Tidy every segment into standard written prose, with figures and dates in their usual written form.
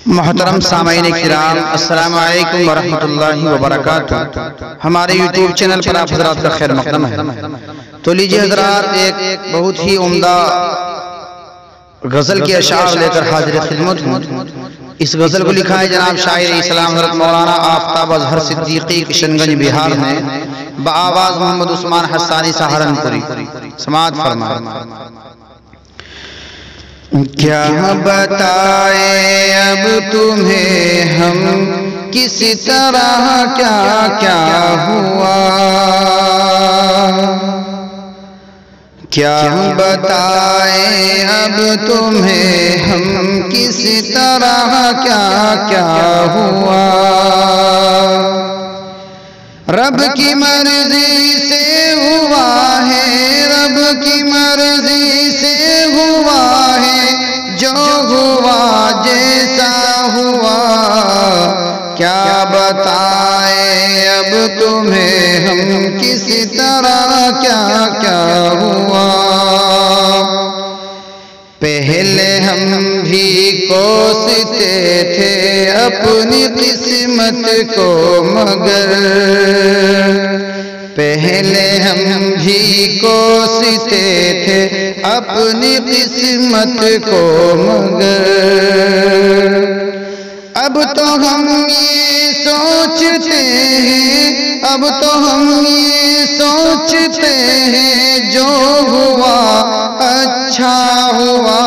मोहतरम सामाईन किराम, अस्सलाम वालेकुम वरहमतुल्लाहि वबरकातुहू। हमारे यूट्यूब चैनल पर आप हज़रात का खैर मक़दम है। तो लीजिए हज़रात, एक बहुत ही उम्दा गज़ल के अशार लेकर हाजिर खिदमत हूँ। इस गज़ल को लिखा है जनाब शायर इस्लाम हज़रत मौलाना आफ्ताब अज़हर सिद्दीकी किशनगंज बिहार में, बआवाज़ मोहम्मद उस्मान हस्सानी सहारनपुरी। समाअत फरमाएं। क्या बताए अब तुम्हें हम किस तरह क्या क्या हुआ, क्या बताए अब तुम्हें हम किस तरह क्या क्या हुआ। रब की मर्जी से हुआ है, रब की मर्जी से हुआ है, जो हुआ जैसा हुआ। क्या बताए अब तुम्हें हम किस तरह क्या क्या हुआ। पहले हम भी कोसते थे अपनी किस्मत को, मगर पहले हम भी कोसते थे अपनी किस्मत को, मगर अब तो हम ये सोचते हैं, अब तो हम ये सोचते हैं जो हुआ अच्छा हुआ।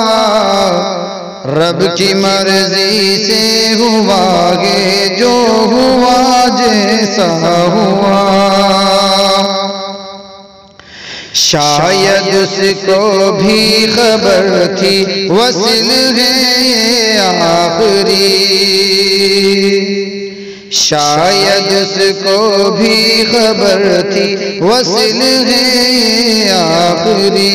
रब की मर्जी से हुआ गे जो हुआ जैसा हुआ। शायद उसको भी खबर थी वसील है ये आखिरी, शायद उसको भी खबर थी वसील है ये आखिरी।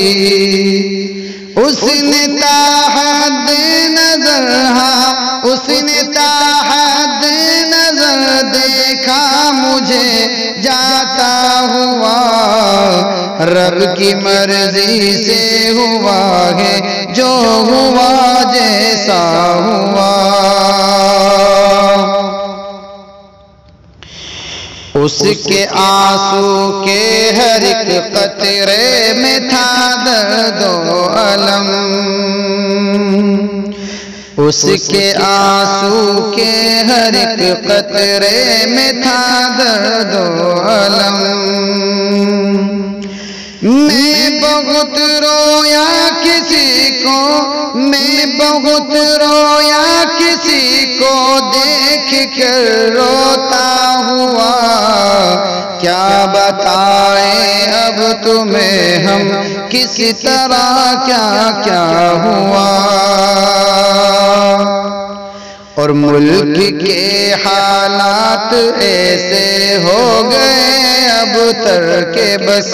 उसने ताहद नजर, हाँ उसने ताहद नजर देखा मुझे जाता हुआ। रब की मर्जी से हुआ है जो हुआ जैसा हुआ। उसके आंसू के हर एक कतरे में था दर्द व अलम, उसके आंसू के हर एक कतरे में था दर्द व अलम। मैं बहुत रोया किसी को, मैं बहुत रोया किसी को देख कर रोता हुआ। क्या बताए अब तुम्हें हम किस तरह क्या क्या हुआ। और मुल्क के हालात ऐसे हो गए अब तरके बस,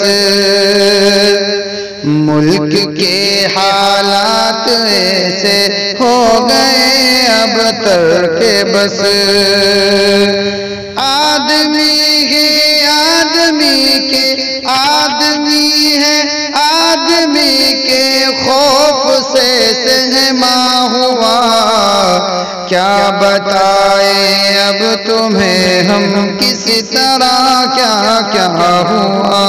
मुल्क के हालात ऐसे हो गए अब तरके बस। आदमी है आदमी के, आदमी है आदमी के खौफ से सहमा हुआ। क्या बताए अब तुम्हें हम किस तरह क्या क्या हुआ।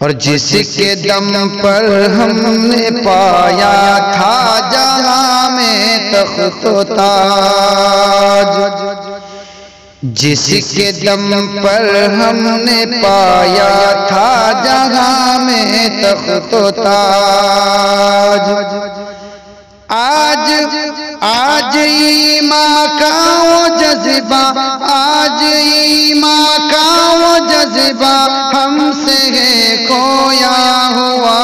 और जिसके दम पर हमने पाया था जहां में तख्त व ताज, जिसके दम पर हमने पाया था जहां में तख्त व ताज, आज ईमान का वो जज्बा, आज ईमान का वो जज्बा हमसे है खोया हुआ।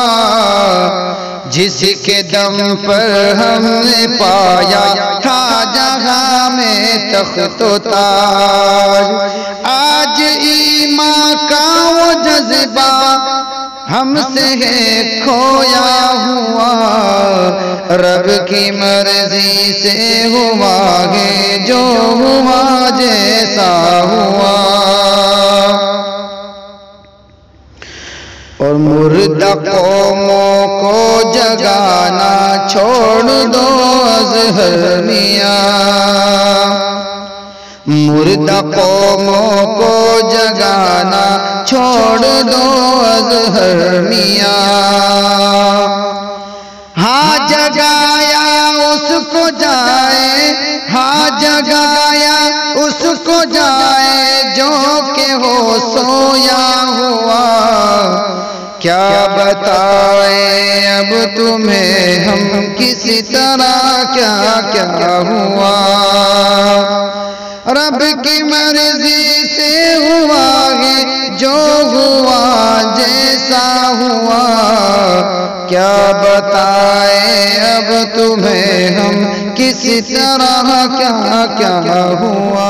जिसके दम पर हमने पाया था जहां में तख्त व ताज, आज ईमान का वो जज्बा हमसे है खोया हुआ। रब की मर्जी से हुआ है जो हुआ जैसा हुआ। और मुर्दा कौमों को जगाना छोड़ दो अज़हर मियाँ, मुर्दा कौमों को जगाना छोड़ दो अज़हर मियाँ। हाँ जगाया उसको जाए, हाँ जगाया उसको जाए जो के हो सोया हुआ। क्या बताए अब तुम्हें हम किसी तरह क्या क्या हुआ। रब की मर्जी से हुआ है जो हुआ जैसा हुआ। क्या बताए अब तुम्हें हम किसी तरह क्या क्या हुआ।